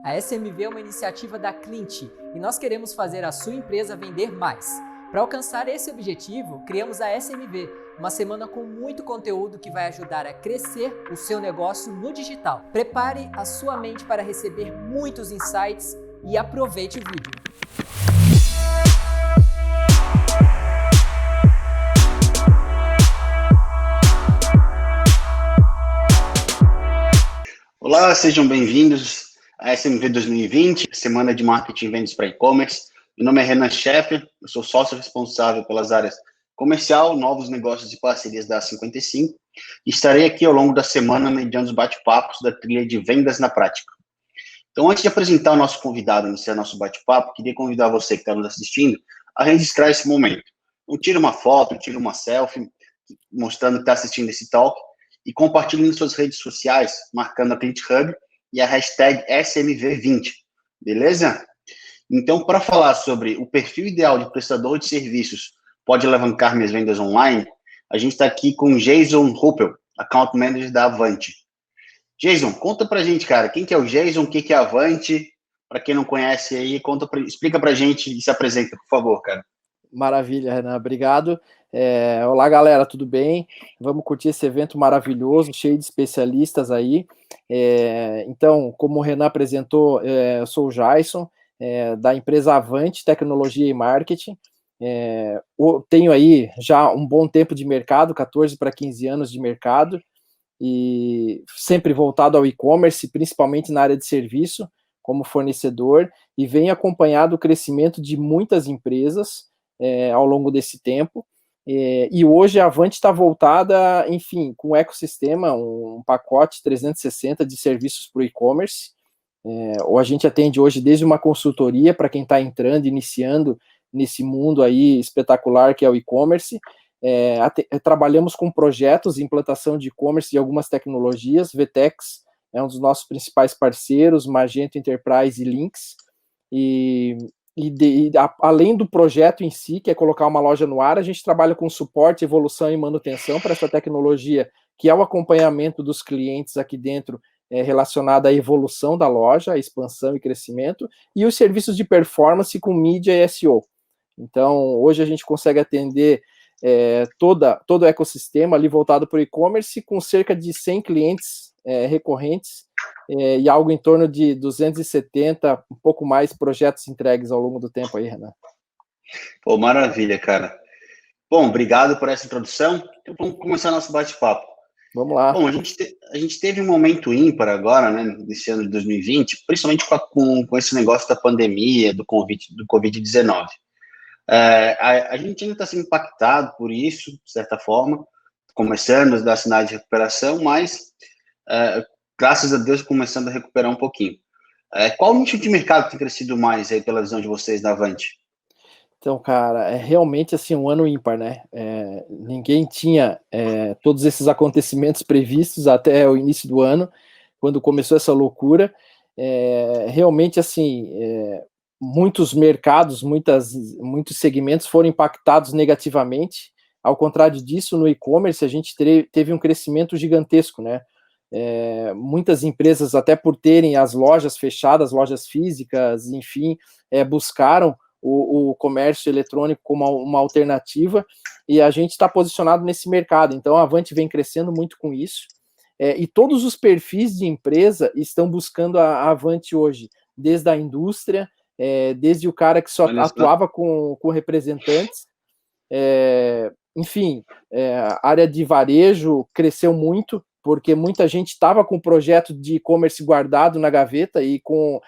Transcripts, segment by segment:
A SMV é uma iniciativa da Clint e nós queremos fazer a sua empresa vender mais. Para alcançar esse objetivo, criamos a SMV, uma semana com muito conteúdo que vai ajudar a crescer o seu negócio no digital. Prepare a sua mente para receber muitos insights e aproveite o vídeo. Olá, sejam bem-vindos à SMV 2020, Semana de Marketing e Vendas para E-Commerce. Meu nome é Renan Scheffer, eu sou sócio responsável pelas áreas comercial, novos negócios e parcerias da A55 e estarei aqui ao longo da semana mediando os bate-papos da trilha de Vendas na Prática. Então, antes de apresentar o nosso convidado, iniciar nosso bate-papo, queria convidar você que está nos assistindo a registrar esse momento. Então, tira uma foto, tira uma selfie, mostrando que está assistindo esse talk e compartilhe nas suas redes sociais, marcando a Clint Hub e a hashtag SMV20, beleza? Então, para falar sobre o perfil ideal de prestador de serviços pode alavancar minhas vendas online, a gente está aqui com Jason Ruppel, Account Manager da Avante. Jason, conta pra gente, cara, quem que é o Jason, o que é a Avante? Para quem não conhece aí, explica pra gente e se apresenta, por favor, cara. Maravilha, Renan, obrigado. Olá, galera, tudo bem? Vamos curtir esse evento maravilhoso, cheio de especialistas aí. Então, como o Renan apresentou, eu sou o Jason, da empresa Avante Tecnologia e Marketing. Tenho aí já um bom tempo de mercado, 14 para 15 anos de mercado, e sempre voltado ao e-commerce, principalmente na área de serviço, como fornecedor, e venho acompanhado o crescimento de muitas empresas ao longo desse tempo. E hoje a Avante está voltada, enfim, com um ecossistema, um pacote 360 de serviços para o e-commerce. A gente atende hoje desde uma consultoria para quem está entrando, iniciando nesse mundo aí espetacular que é o e-commerce. Trabalhamos com projetos de implantação de e-commerce de algumas tecnologias. VTEX é um dos nossos principais parceiros, Magento Enterprise e Lynx. Além do projeto em si, que é colocar uma loja no ar, a gente trabalha com suporte, evolução e manutenção para essa tecnologia, que é o acompanhamento dos clientes aqui dentro, relacionado à evolução da loja, expansão e crescimento, e os serviços de performance com mídia e SEO. Então, hoje a gente consegue atender todo o ecossistema ali voltado para o e-commerce, com cerca de 100 clientes recorrentes, e algo em torno de 270, um pouco mais, projetos entregues ao longo do tempo aí, Renan. Pô, maravilha, cara. Bom, obrigado por essa introdução. Então, vamos começar nosso bate-papo. Vamos lá. Bom, a gente teve um momento ímpar agora, né, nesse ano de 2020, principalmente com esse negócio da pandemia, do Covid-19. A gente ainda está sendo impactado por isso, de certa forma, começando a dar sinais de recuperação, mas graças a Deus, começando a recuperar um pouquinho. Qual nicho de mercado tem crescido mais aí pela visão de vocês da Avante? Então, cara, é realmente assim um ano ímpar, né? Ninguém tinha todos esses acontecimentos previstos até o início do ano, quando começou essa loucura. Realmente, assim, muitos mercados, muitos segmentos foram impactados negativamente. Ao contrário disso, no e-commerce, a gente teve um crescimento gigantesco, né? Muitas empresas, até por terem as lojas fechadas, lojas físicas, enfim, buscaram o comércio eletrônico como uma alternativa, e a gente está posicionado nesse mercado. Então, a Avante vem crescendo muito com isso, e todos os perfis de empresa estão buscando a Avante hoje, desde a indústria, desde o cara que só atuava com representantes, enfim, a área de varejo cresceu muito, porque muita gente estava com o projeto de e-commerce guardado na gaveta, e com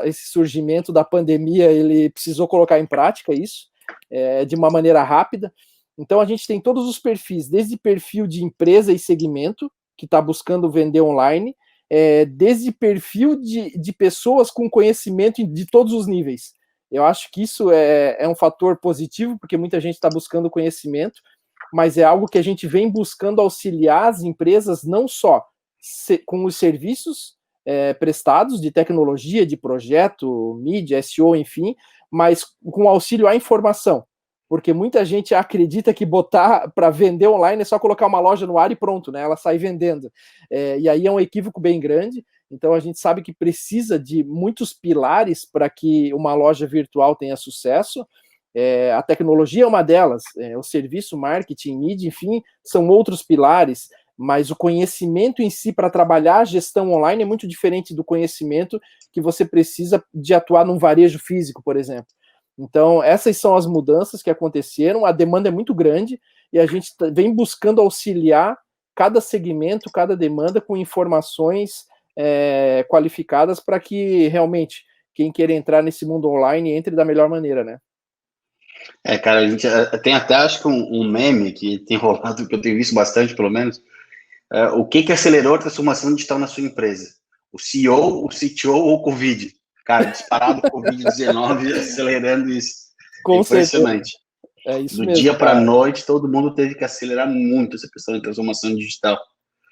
esse surgimento da pandemia, ele precisou colocar em prática isso, de uma maneira rápida. Então, a gente tem todos os perfis, desde perfil de empresa e segmento, que está buscando vender online, desde perfil de pessoas com conhecimento de todos os níveis. Eu acho que isso é um fator positivo, porque muita gente está buscando conhecimento, mas é algo que a gente vem buscando auxiliar as empresas, não só com os serviços prestados de tecnologia, de projeto, mídia, SEO, enfim, mas com auxílio à informação, porque muita gente acredita que botar para vender online é só colocar uma loja no ar e pronto, né? Ela sai vendendo. E aí é um equívoco bem grande. Então a gente sabe que precisa de muitos pilares para que uma loja virtual tenha sucesso. A tecnologia é uma delas, o serviço, marketing, mídia, enfim, são outros pilares, mas o conhecimento em si para trabalhar a gestão online é muito diferente do conhecimento que você precisa de atuar num varejo físico, por exemplo. Então, essas são as mudanças que aconteceram, a demanda é muito grande e a gente vem buscando auxiliar cada segmento, cada demanda com informações qualificadas para que realmente quem queira entrar nesse mundo online entre da melhor maneira, né? Cara, a gente tem até, acho que um meme que tem rolado, que eu tenho visto bastante, pelo menos. O que acelerou a transformação digital na sua empresa? O CEO, o CTO ou o Covid? Cara, disparado o Covid-19 acelerando isso. Com impressionante. Certeza. É isso Do mesmo, dia para a cara. noite, todo mundo teve que acelerar muito essa questão de transformação digital.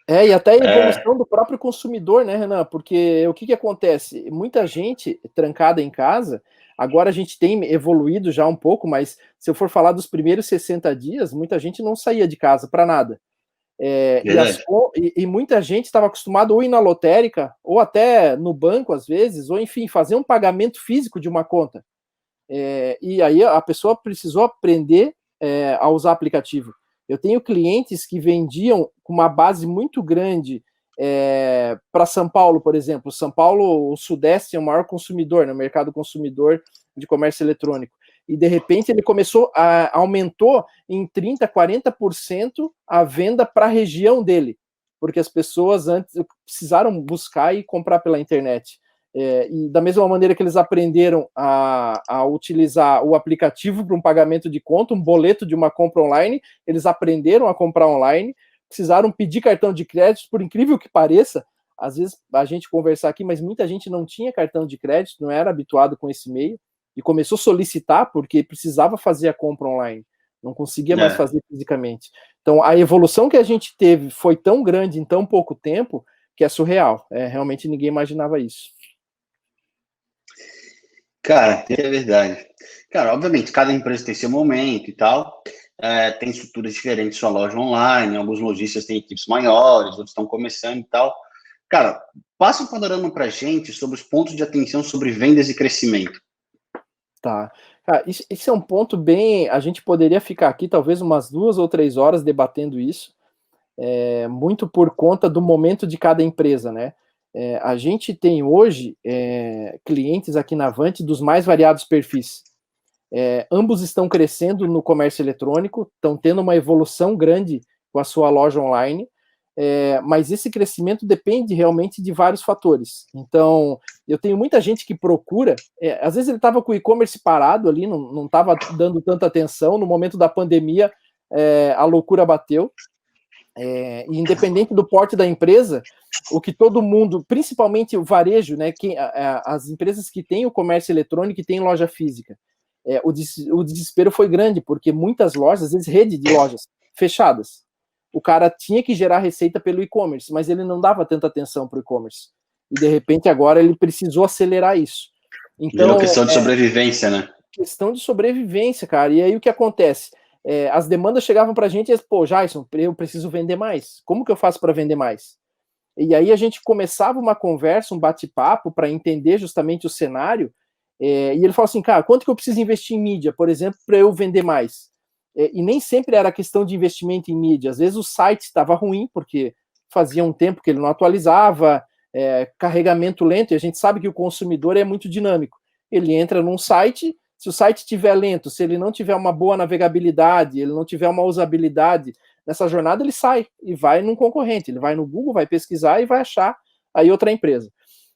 E até a evolução do próprio consumidor, né, Renan? Porque o que acontece? Muita gente trancada em casa, agora a gente tem evoluído já um pouco, mas se eu for falar dos primeiros 60 dias, muita gente não saía de casa para nada. E muita gente estava acostumada ou ir na lotérica, ou até no banco, às vezes, ou enfim, fazer um pagamento físico de uma conta. E aí a pessoa precisou aprender a usar aplicativo. Eu tenho clientes que vendiam com uma base muito grande para São Paulo, por exemplo. São Paulo, o Sudeste é o maior consumidor, no mercado consumidor de comércio eletrônico. E de repente ele aumentou em 30%, 40% a venda para a região dele, porque as pessoas antes precisaram buscar e comprar pela internet. E da mesma maneira que eles aprenderam a utilizar o aplicativo para um pagamento de conta, um boleto de uma compra online, eles aprenderam a comprar online, precisaram pedir cartão de crédito, por incrível que pareça, às vezes a gente conversar aqui, mas muita gente não tinha cartão de crédito, não era habituado com esse meio, e começou a solicitar porque precisava fazer a compra online, não conseguia mais fazer fisicamente. Então a evolução que a gente teve foi tão grande em tão pouco tempo que é surreal, realmente ninguém imaginava isso. Cara, é verdade. Cara, obviamente, cada empresa tem seu momento e tal, tem estruturas diferentes, sua loja online, alguns lojistas têm equipes maiores, outros estão começando e tal. Cara, passa um panorama pra gente sobre os pontos de atenção sobre vendas e crescimento. Tá. Cara, isso é um ponto bem... A gente poderia ficar aqui talvez umas 2 ou 3 horas debatendo isso, muito por conta do momento de cada empresa, né? A gente tem hoje clientes aqui na Avante dos mais variados perfis. Ambos estão crescendo no comércio eletrônico, estão tendo uma evolução grande com a sua loja online, mas esse crescimento depende realmente de vários fatores. Então, eu tenho muita gente que procura, às vezes ele estava com o e-commerce parado ali, não estava dando tanta atenção, no momento da pandemia a loucura bateu, e independente do porte da empresa, o que todo mundo, principalmente o varejo, né, as empresas que têm o comércio eletrônico e têm loja física, o desespero foi grande, porque muitas lojas, às vezes rede de lojas fechadas, o cara tinha que gerar receita pelo e-commerce, mas ele não dava tanta atenção para o e-commerce, e de repente agora ele precisou acelerar isso. Então, virou questão de sobrevivência, né? Questão de sobrevivência, cara, e aí o que acontece? As demandas chegavam para a gente e pô, Jason, eu preciso vender mais, como que eu faço para vender mais? E aí a gente começava uma conversa, um bate-papo para entender justamente o cenário, e ele falou assim, cara, quanto que eu preciso investir em mídia, por exemplo, para eu vender mais? E nem sempre era questão de investimento em mídia, às vezes o site estava ruim, porque fazia um tempo que ele não atualizava, carregamento lento, e a gente sabe que o consumidor é muito dinâmico. Ele entra num site, se o site estiver lento, se ele não tiver uma boa navegabilidade, ele não tiver uma usabilidade nessa jornada, ele sai e vai num concorrente, ele vai no Google, vai pesquisar e vai achar aí outra empresa.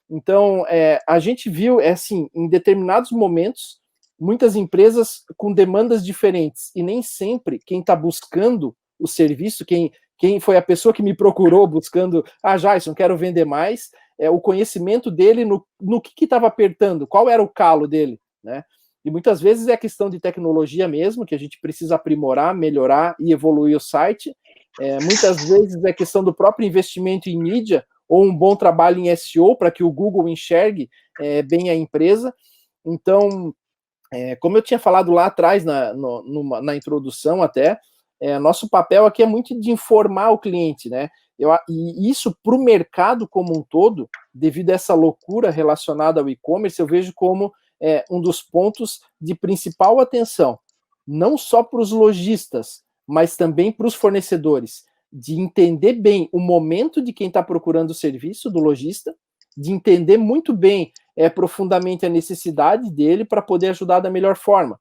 Então, a gente viu, assim, em determinados momentos, muitas empresas com demandas diferentes, e nem sempre quem está buscando o serviço, quem foi a pessoa que me procurou buscando, Jason, quero vender mais, o conhecimento dele no que estava apertando, qual era o calo dele, né? E muitas vezes é questão de tecnologia mesmo, que a gente precisa aprimorar, melhorar e evoluir o site. Muitas vezes é questão do próprio investimento em mídia ou um bom trabalho em SEO para que o Google enxergue bem a empresa. Então, como eu tinha falado lá atrás, na introdução até, nosso papel aqui é muito de informar o cliente, né? E isso para o mercado como um todo, devido a essa loucura relacionada ao e-commerce, eu vejo como um dos pontos de principal atenção, não só para os lojistas, mas também para os fornecedores, de entender bem o momento de quem está procurando o serviço do lojista, de entender muito bem profundamente a necessidade dele para poder ajudar da melhor forma.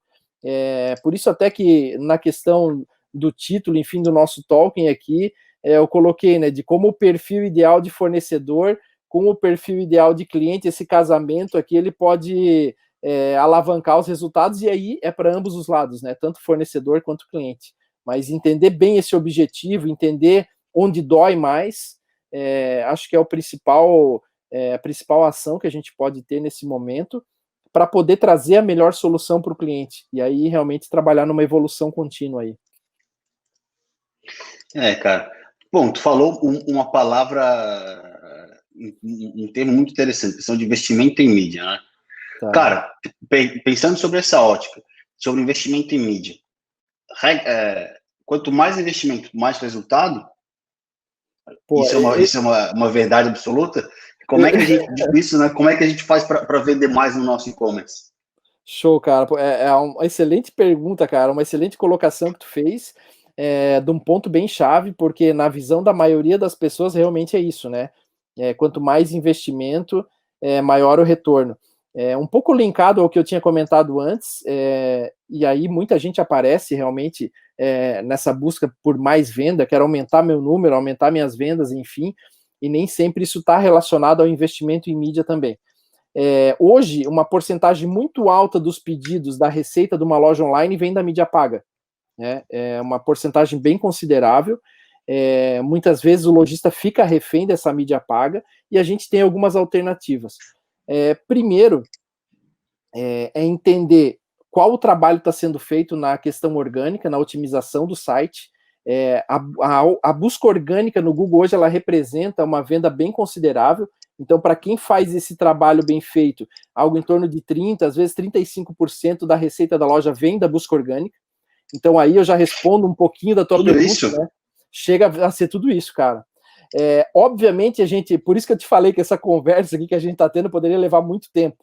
Por isso até que na questão do título, enfim, do nosso Talking aqui, eu coloquei, né, de como o perfil ideal de fornecedor com o perfil ideal de cliente, esse casamento aqui, ele pode alavancar os resultados, e aí é para ambos os lados, né, tanto fornecedor quanto cliente. Mas entender bem esse objetivo, entender onde dói mais, acho que é a principal ação que a gente pode ter nesse momento, para poder trazer a melhor solução para o cliente, e aí realmente trabalhar numa evolução contínua aí. Cara. Bom, tu falou uma palavra, um termo muito interessante, questão de investimento em mídia, né? Tá. Cara, pensando sobre essa ótica, sobre investimento em mídia, quanto mais investimento, mais resultado? Pô, isso é uma verdade absoluta? Como é que a gente, isso, né? Como é que a gente faz para vender mais no nosso e-commerce? Show, cara. É uma excelente pergunta, cara. Uma excelente colocação que tu fez, de um ponto bem chave, porque na visão da maioria das pessoas realmente é isso, né? Quanto mais investimento, maior o retorno. Um pouco linkado ao que eu tinha comentado antes, e aí muita gente aparece realmente nessa busca por mais venda, quero aumentar meu número, aumentar minhas vendas, enfim, e nem sempre isso está relacionado ao investimento em mídia também. Hoje, uma porcentagem muito alta dos pedidos da receita de uma loja online vem da mídia paga, né? É uma porcentagem bem considerável. Muitas vezes o lojista fica refém dessa mídia paga, e a gente tem algumas alternativas. Primeiro, entender qual o trabalho está sendo feito na questão orgânica, na otimização do site. A busca orgânica no Google hoje, ela representa uma venda bem considerável. Então, para quem faz esse trabalho bem feito, algo em torno de 30%, às vezes 35% da receita da loja vem da busca orgânica. Então, aí eu já respondo um pouquinho da tua pergunta. Isso? Né? Chega a ser tudo isso, cara. Obviamente, por isso que eu te falei que essa conversa aqui que a gente está tendo poderia levar muito tempo,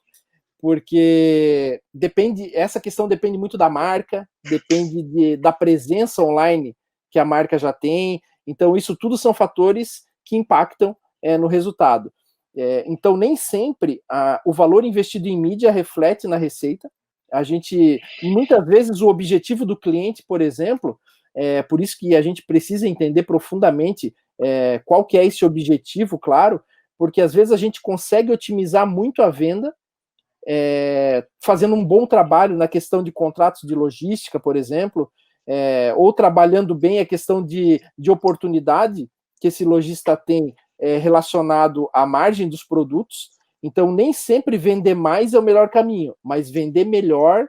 porque essa questão depende muito da marca, depende da presença online que a marca já tem. Então, isso tudo são fatores que impactam no resultado. Então, nem sempre o valor investido em mídia reflete na receita. E muitas vezes o objetivo do cliente, por exemplo, por isso que a gente precisa entender profundamente qual que é esse objetivo, claro, porque às vezes a gente consegue otimizar muito a venda, fazendo um bom trabalho na questão de contratos de logística, por exemplo, ou trabalhando bem a questão de oportunidade que esse lojista tem relacionado à margem dos produtos. Então, nem sempre vender mais é o melhor caminho, mas vender melhor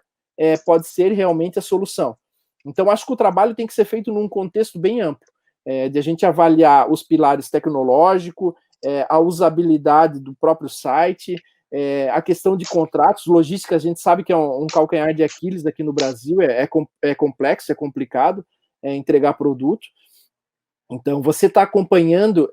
pode ser realmente a solução. Então, acho que o trabalho tem que ser feito num contexto bem amplo, de a gente avaliar os pilares tecnológicos, a usabilidade do próprio site, a questão de contratos, logística, a gente sabe que é um calcanhar de Aquiles aqui no Brasil, é complexo, é complicado entregar produto. Então, você está acompanhando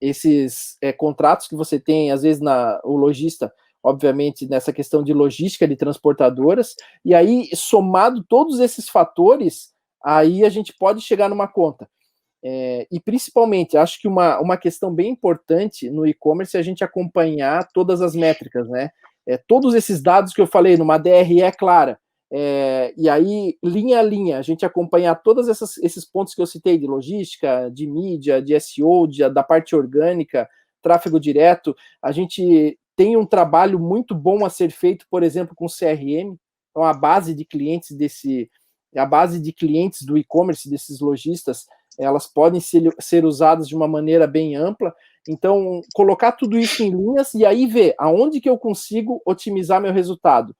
esses contratos que você tem, às vezes, o lojista, obviamente, nessa questão de logística de transportadoras, e aí, somado todos esses fatores, aí a gente pode chegar numa conta. E, principalmente, acho que uma questão bem importante no e-commerce é a gente acompanhar todas as métricas, né? Todos esses dados que eu falei, numa DRE clara, e aí, linha a linha, a gente acompanhar todos esses pontos que eu citei, de logística, de mídia, de SEO, da parte orgânica, tráfego direto. A gente tem um trabalho muito bom a ser feito, por exemplo, com CRM, então a base de clientes do e-commerce, desses lojistas, elas podem ser usadas de uma maneira bem ampla. Então, colocar tudo isso em linhas e aí ver aonde que eu consigo otimizar meu resultado.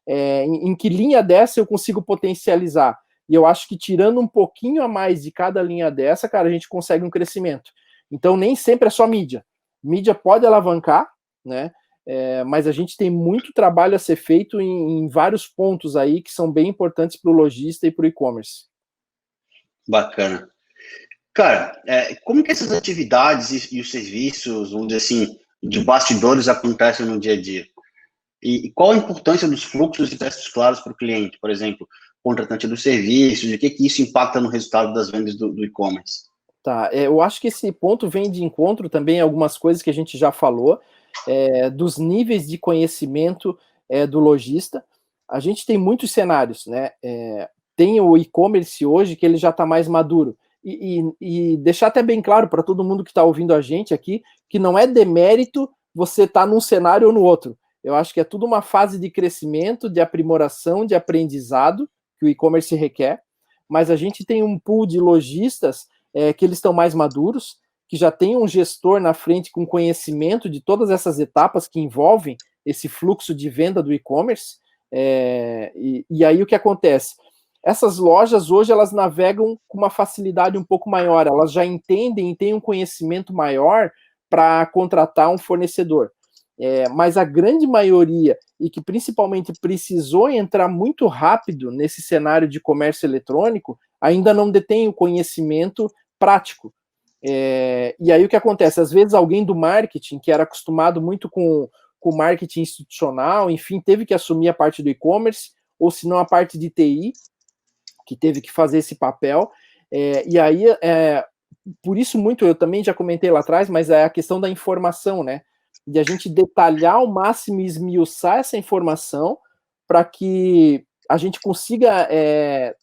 Em que linha dessa eu consigo potencializar. E eu acho que tirando um pouquinho a mais de cada linha dessa, cara, a gente consegue um crescimento. Então, nem sempre é só mídia. Mídia pode alavancar, né? Mas a gente tem muito trabalho a ser feito em vários pontos aí que são bem importantes para o lojista e para o e-commerce. Bacana. Cara, como que essas atividades e os serviços, vamos dizer assim, de bastidores acontecem no dia a dia? E qual a importância dos fluxos e testes claros para o cliente? Por exemplo, contratante dos serviços, e o que isso impacta no resultado das vendas do e-commerce? Tá, eu acho que esse ponto vem de encontro também a algumas coisas que a gente já falou, dos níveis de conhecimento do lojista. A gente tem muitos cenários, né? Tem o e-commerce hoje que ele já está mais maduro. E deixar até bem claro para todo mundo que está ouvindo a gente aqui, que não é demérito você estar num cenário ou no outro. Eu acho que é tudo uma fase de crescimento, de aprimoração, de aprendizado que o e-commerce requer, mas a gente tem um pool de lojistas que eles estão mais maduros, que já tem um gestor na frente com conhecimento de todas essas etapas que envolvem esse fluxo de venda do e-commerce. E aí o que acontece? Essas lojas hoje elas navegam com uma facilidade um pouco maior, elas já entendem e têm um conhecimento maior para contratar um fornecedor. Mas a grande maioria, e que principalmente precisou entrar muito rápido nesse cenário de comércio eletrônico, ainda não detém o conhecimento prático. E aí o que acontece? Às vezes alguém do marketing, que era acostumado muito com o marketing institucional, enfim, teve que assumir a parte do e-commerce, ou se não a parte de TI, que teve que fazer esse papel. E aí, por isso muito, eu também já comentei lá atrás, mas é a questão da informação, né? De a gente detalhar ao máximo e esmiuçar essa informação para que a gente consiga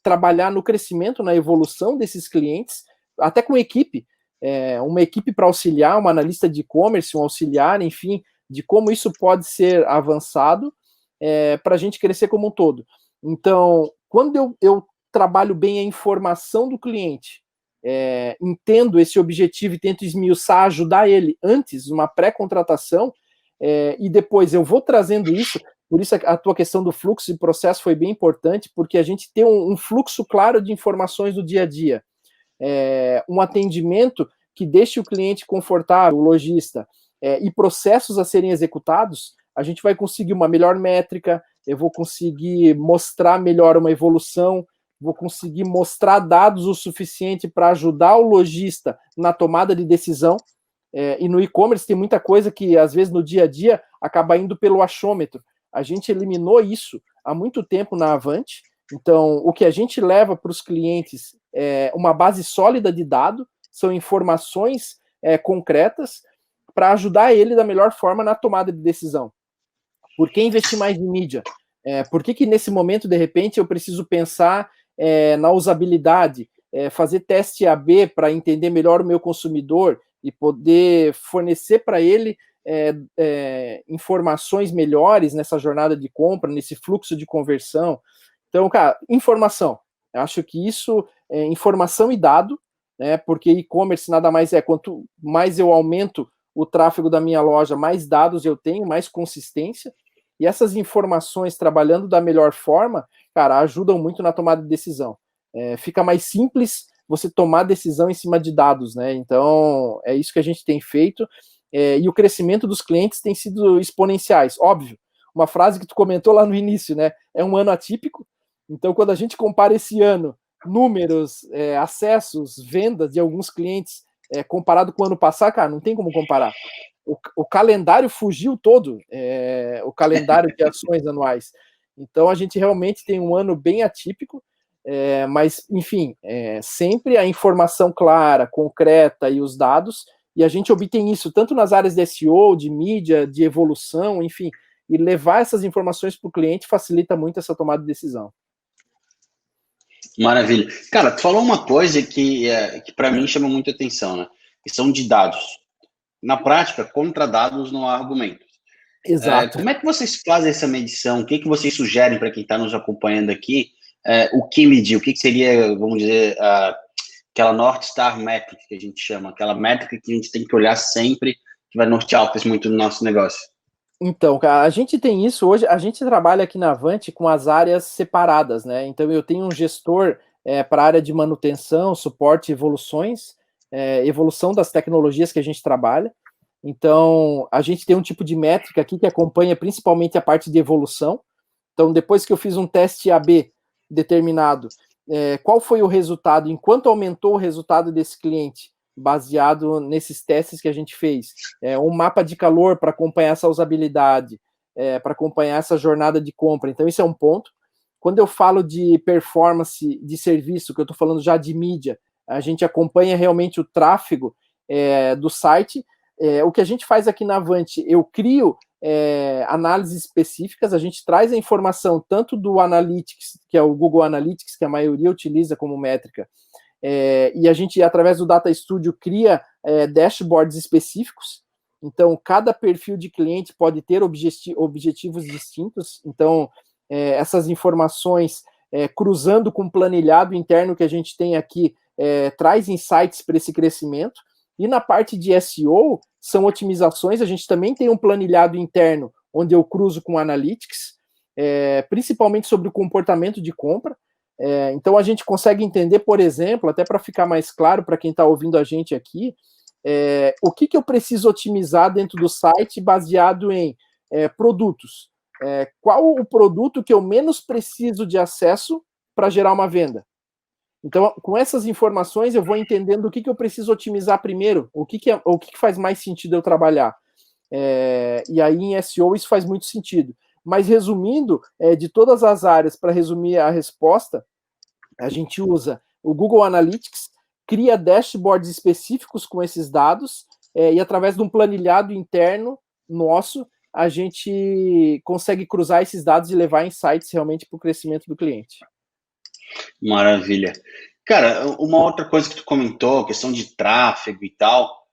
trabalhar no crescimento, na evolução desses clientes, até com equipe, uma equipe para auxiliar, uma analista de e-commerce, um auxiliar, enfim, de como isso pode ser avançado para a gente crescer como um todo. Então, quando eu trabalho bem a informação do cliente, entendo esse objetivo e tento esmiuçar, ajudar ele antes, uma pré-contratação, e depois eu vou trazendo isso. Por isso a tua questão do fluxo e processo foi bem importante, porque a gente tem um fluxo claro de informações do dia a dia. Um atendimento que deixe o cliente confortável, o lojista, e processos a serem executados, a gente vai conseguir uma melhor métrica, eu vou conseguir mostrar melhor uma evolução, vou conseguir mostrar dados o suficiente para ajudar o lojista na tomada de decisão. E no e-commerce tem muita coisa que, às vezes, no dia a dia, acaba indo pelo achômetro. A gente eliminou isso há muito tempo na Avante. Então, o que a gente leva para os clientes é uma base sólida de dado, são informações concretas para ajudar ele da melhor forma na tomada de decisão. Por que investir mais em mídia? Por que nesse momento, de repente, eu preciso pensar na usabilidade, fazer teste AB para entender melhor o meu consumidor e poder fornecer para ele informações melhores nessa jornada de compra, nesse fluxo de conversão. Então, cara, informação. Eu acho que isso é informação e dado, né? Porque e-commerce nada mais quanto mais eu aumento o tráfego da minha loja, mais dados eu tenho, mais consistência. E essas informações, trabalhando da melhor forma, cara, ajudam muito na tomada de decisão. Fica mais simples você tomar decisão em cima de dados, né? Então, é isso que a gente tem feito. E o crescimento dos clientes tem sido exponenciais, óbvio. Uma frase que tu comentou lá no início, né? É um ano atípico. Então, quando a gente compara esse ano, números, acessos, vendas de alguns clientes, comparado com o ano passado, cara, não tem como comparar. O calendário fugiu todo, o calendário de ações anuais. Então, a gente realmente tem um ano bem atípico, mas, enfim, sempre a informação clara, concreta e os dados, e a gente obtém isso tanto nas áreas de SEO, de mídia, de evolução, enfim, e levar essas informações para o cliente facilita muito essa tomada de decisão. Maravilha. Cara, tu falou uma coisa que para mim chama muita atenção, né? Que são de dados. Na prática, contra dados não há argumentos. Exato. Como é que vocês fazem essa medição? O que vocês sugerem para quem está nos acompanhando aqui? O que medir? O que seria, vamos dizer, aquela North Star Metric que a gente chama? Aquela métrica que a gente tem que olhar sempre, que vai nortear o crescimento do nosso negócio. Então, cara, a gente tem isso hoje, a gente trabalha aqui na Avante com as áreas separadas, né? Então, eu tenho um gestor para a área de manutenção, suporte e evoluções, evolução das tecnologias que a gente trabalha. Então, a gente tem um tipo de métrica aqui que acompanha principalmente a parte de evolução. Então, depois que eu fiz um teste AB determinado, qual foi o resultado, enquanto aumentou o resultado desse cliente, baseado nesses testes que a gente fez. Um mapa de calor para acompanhar essa usabilidade, para acompanhar essa jornada de compra. Então, isso é um ponto. Quando eu falo de performance de serviço, que eu estou falando já de mídia, a gente acompanha realmente o tráfego do site. O que a gente faz aqui na Avante, eu crio análises específicas, a gente traz a informação tanto do Analytics, que é o Google Analytics, que a maioria utiliza como métrica, e a gente, através do Data Studio, cria dashboards específicos. Então, cada perfil de cliente pode ter objetivos distintos. Então, essas informações, cruzando com o planilhado interno que a gente tem aqui, traz insights para esse crescimento. E na parte de SEO, são otimizações. A gente também tem um planilhado interno, onde eu cruzo com Analytics, principalmente sobre o comportamento de compra. Então, a gente consegue entender, por exemplo, até para ficar mais claro para quem está ouvindo a gente aqui, o que eu preciso otimizar dentro do site baseado em produtos. Qual o produto que eu menos preciso de acesso para gerar uma venda? Então, com essas informações, eu vou entendendo o que eu preciso otimizar primeiro, o que faz mais sentido eu trabalhar. E aí, em SEO, isso faz muito sentido. Mas, resumindo, de todas as áreas, para resumir a resposta, a gente usa o Google Analytics, cria dashboards específicos com esses dados, e através de um planilhado interno nosso, a gente consegue cruzar esses dados e levar insights realmente para o crescimento do cliente. Maravilha. Cara, uma outra coisa que tu comentou, questão de tráfego e tal,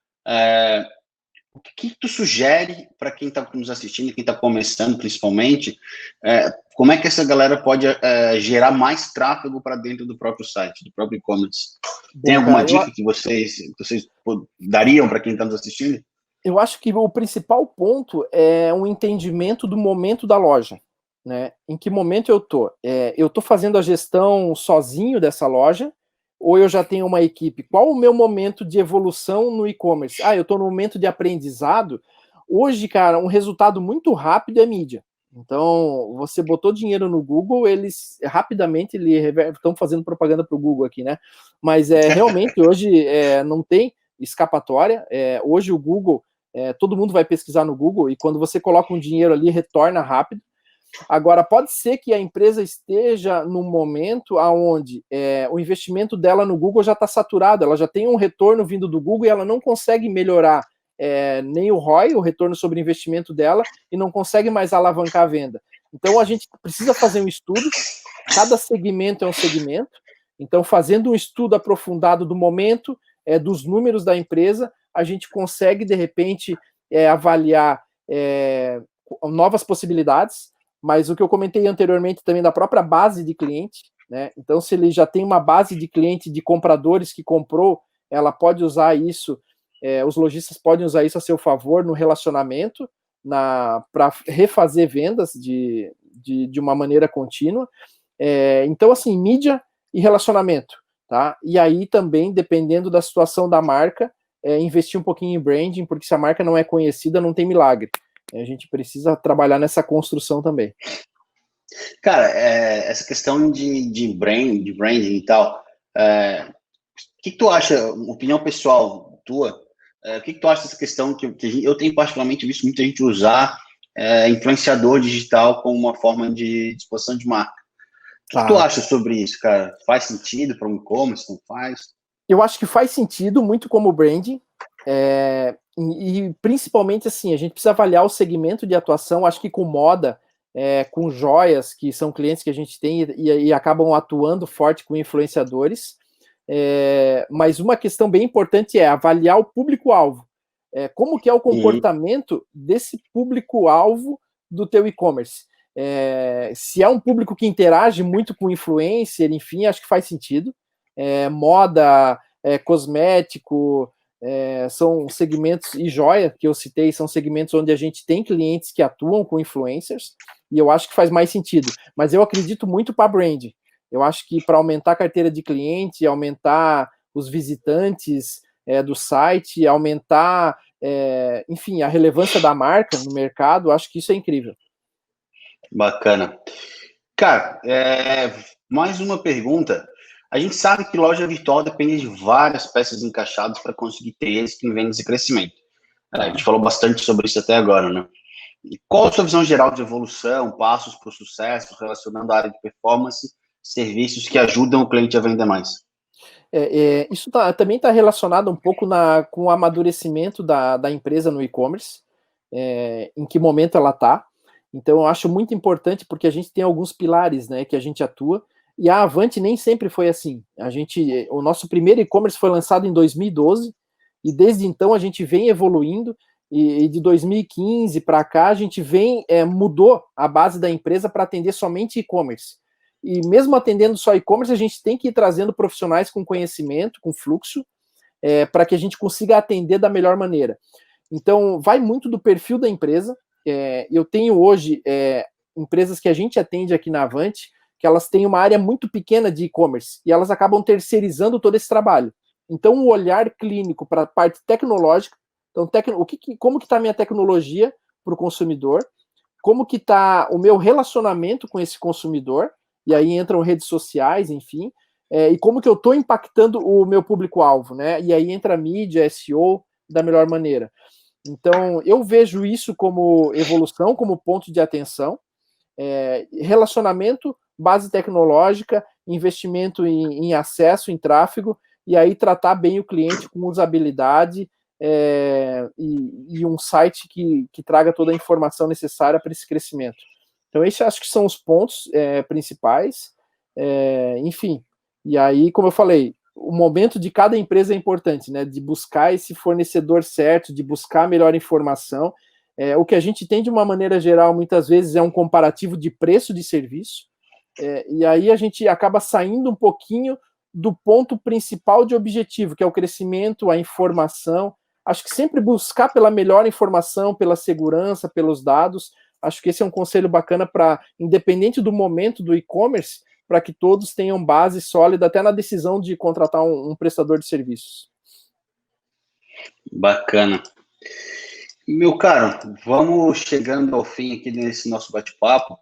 o que tu sugere para quem está nos assistindo, quem está começando principalmente, como é que essa galera pode gerar mais tráfego para dentro do próprio site, do próprio e-commerce? Tem alguma dica que vocês dariam para quem está nos assistindo? Eu acho que o principal ponto é um entendimento do momento da loja. Né? Em que momento eu tô? Eu tô fazendo a gestão sozinho dessa loja, ou eu já tenho uma equipe? Qual o meu momento de evolução no e-commerce? Eu tô no momento de aprendizado. Hoje, cara, um resultado muito rápido é mídia. Então, você botou dinheiro no Google, eles rapidamente estão fazendo propaganda para o Google aqui, né? Mas realmente hoje não tem escapatória. Hoje o Google, todo mundo vai pesquisar no Google, e quando você coloca um dinheiro ali, retorna rápido. Agora, pode ser que a empresa esteja num momento onde o investimento dela no Google já está saturado, ela já tem um retorno vindo do Google e ela não consegue melhorar nem o ROI, o retorno sobre investimento dela, e não consegue mais alavancar a venda. Então, a gente precisa fazer um estudo, cada segmento é um segmento, então, fazendo um estudo aprofundado do momento, dos números da empresa, a gente consegue, de repente, avaliar novas possibilidades. Mas o que eu comentei anteriormente também da própria base de cliente, né? Então, se ele já tem uma base de cliente de compradores que comprou, ela pode usar isso, os lojistas podem usar isso a seu favor no relacionamento, para refazer vendas de uma maneira contínua. Então, assim, mídia e relacionamento, tá? E aí também, dependendo da situação da marca, investir um pouquinho em branding, porque se a marca não é conhecida, não tem milagre. A gente precisa trabalhar nessa construção também. Cara, essa questão de branding e tal, o que tu acha, opinião pessoal tua, o que tu acha dessa questão que eu tenho particularmente visto muita gente usar influenciador digital como uma forma de exposição de marca? O que tu acha sobre isso, cara? Faz sentido para um e-commerce? Não faz? Eu acho que faz sentido, muito como branding, e principalmente assim, a gente precisa avaliar o segmento de atuação. Acho que com moda, com joias, que são clientes que a gente tem e acabam atuando forte com influenciadores, mas uma questão bem importante é avaliar o público-alvo. Como que é o comportamento desse público-alvo do teu e-commerce? Se é um público que interage muito com influencer, enfim, acho que faz sentido. Moda, cosmético, são segmentos, e joia, que eu citei, são segmentos onde a gente tem clientes que atuam com influencers, e eu acho que faz mais sentido. Mas eu acredito muito para brand. Eu acho que para aumentar a carteira de cliente, aumentar os visitantes do site, aumentar, enfim, a relevância da marca no mercado, acho que isso é incrível. Bacana. Cara, mais uma pergunta. A gente sabe que loja virtual depende de várias peças encaixadas para conseguir ter êxito em vendas e crescimento. A gente falou bastante sobre isso até agora, né? E qual a sua visão geral de evolução, passos para o sucesso, relacionando a área de performance, serviços que ajudam o cliente a vender mais? Isso também está relacionado um pouco com o amadurecimento da empresa no e-commerce, em que momento ela está. Então, eu acho muito importante, porque a gente tem alguns pilares, né, que a gente atua, e a Avante nem sempre foi assim. O nosso primeiro e-commerce foi lançado em 2012, e desde então a gente vem evoluindo, e de 2015 para cá a gente mudou a base da empresa para atender somente e-commerce. E mesmo atendendo só e-commerce, a gente tem que ir trazendo profissionais com conhecimento, com fluxo, para que a gente consiga atender da melhor maneira. Então, vai muito do perfil da empresa. Eu tenho hoje empresas que a gente atende aqui na Avante, que elas têm uma área muito pequena de e-commerce, e elas acabam terceirizando todo esse trabalho. Então, o olhar clínico para a parte tecnológica, então, como que está a minha tecnologia para o consumidor, como que está o meu relacionamento com esse consumidor, e aí entram redes sociais, enfim, e como que eu estou impactando o meu público-alvo, né? E aí entra a mídia, SEO, da melhor maneira. Então, eu vejo isso como evolução, como ponto de atenção, relacionamento, base tecnológica, investimento em acesso, em tráfego, e aí tratar bem o cliente com usabilidade e um site que traga toda a informação necessária para esse crescimento. Então, esses acho que são os pontos principais, enfim. E aí, como eu falei, o momento de cada empresa é importante, né? De buscar esse fornecedor certo, de buscar a melhor informação. O que a gente tem, de uma maneira geral, muitas vezes é um comparativo de preço de serviço, e aí a gente acaba saindo um pouquinho do ponto principal de objetivo, que é o crescimento, a informação. Acho que sempre buscar pela melhor informação, pela segurança, pelos dados. Acho que esse é um conselho bacana para, independente do momento do e-commerce, para que todos tenham base sólida até na decisão de contratar um prestador de serviços. Bacana. Meu caro, vamos chegando ao fim aqui nesse nosso bate-papo.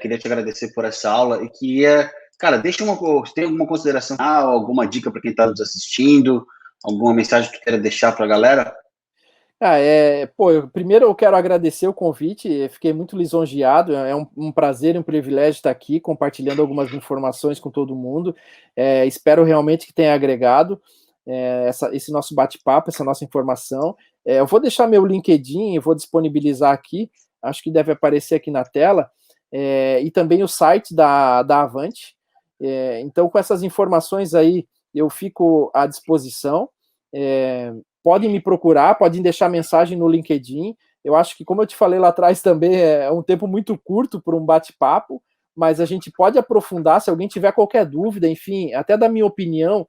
Queria te agradecer por essa aula e queria, cara, tem alguma consideração, alguma dica para quem está nos assistindo, alguma mensagem que tu queira deixar para a galera? Primeiro eu quero agradecer o convite, fiquei muito lisonjeado, é um prazer e um privilégio estar aqui compartilhando algumas informações com todo mundo. Espero realmente que tenha agregado esse nosso bate-papo, essa nossa informação. Eu vou deixar meu LinkedIn, eu vou disponibilizar aqui, acho que deve aparecer aqui na tela, e também o site da Avante. Então, com essas informações aí, eu fico à disposição. Podem me procurar, podem deixar mensagem no LinkedIn. Eu acho que, como eu te falei lá atrás também, é um tempo muito curto para um bate-papo, mas a gente pode aprofundar se alguém tiver qualquer dúvida, enfim, até da minha opinião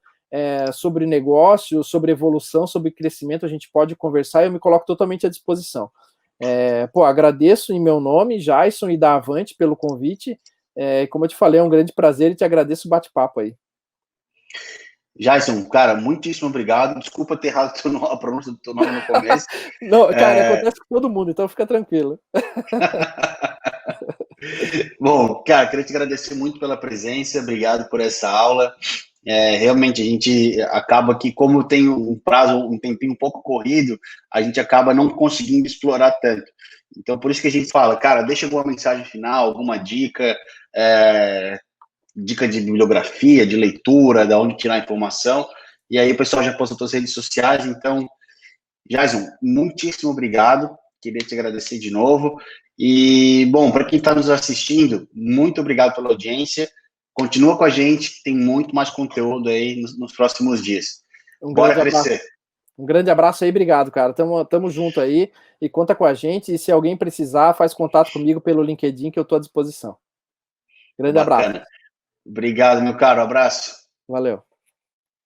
sobre negócio, sobre evolução, sobre crescimento, a gente pode conversar e eu me coloco totalmente à disposição. Agradeço em meu nome, Jason e da Avante, pelo convite. Como eu te falei, é um grande prazer e te agradeço o bate-papo aí. Jason, cara, muitíssimo obrigado. Desculpa ter errado a pronúncia do teu nome no começo. Não, cara, acontece com todo mundo, então fica tranquilo. Bom, cara, queria te agradecer muito pela presença, obrigado por essa aula. Realmente a gente acaba que, como tem um prazo, um tempinho um pouco corrido, a gente acaba não conseguindo explorar tanto. Então, por isso que a gente fala, cara, deixa alguma mensagem final, alguma dica, dica de bibliografia, de leitura, de onde tirar informação, e aí o pessoal já posta nas suas redes sociais. Então, Jason, muitíssimo obrigado, queria te agradecer de novo, e, bom, para quem está nos assistindo, muito obrigado pela audiência, continua com a gente, que tem muito mais conteúdo aí nos próximos dias. Bora crescer. Um grande abraço aí, obrigado, cara, tamo junto aí, e conta com a gente, e se alguém precisar, faz contato comigo pelo LinkedIn, que eu estou à disposição. Grande abraço. Obrigado, meu caro. Abraço. Valeu.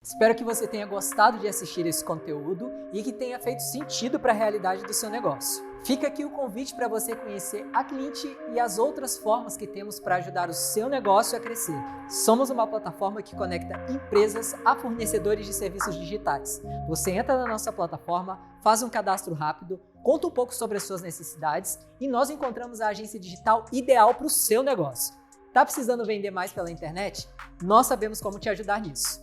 Espero que você tenha gostado de assistir esse conteúdo e que tenha feito sentido para a realidade do seu negócio. Fica aqui o convite para você conhecer a Clint e as outras formas que temos para ajudar o seu negócio a crescer. Somos uma plataforma que conecta empresas a fornecedores de serviços digitais. Você entra na nossa plataforma, faz um cadastro rápido, conta um pouco sobre as suas necessidades e nós encontramos a agência digital ideal para o seu negócio. Tá precisando vender mais pela internet? Nós sabemos como te ajudar nisso.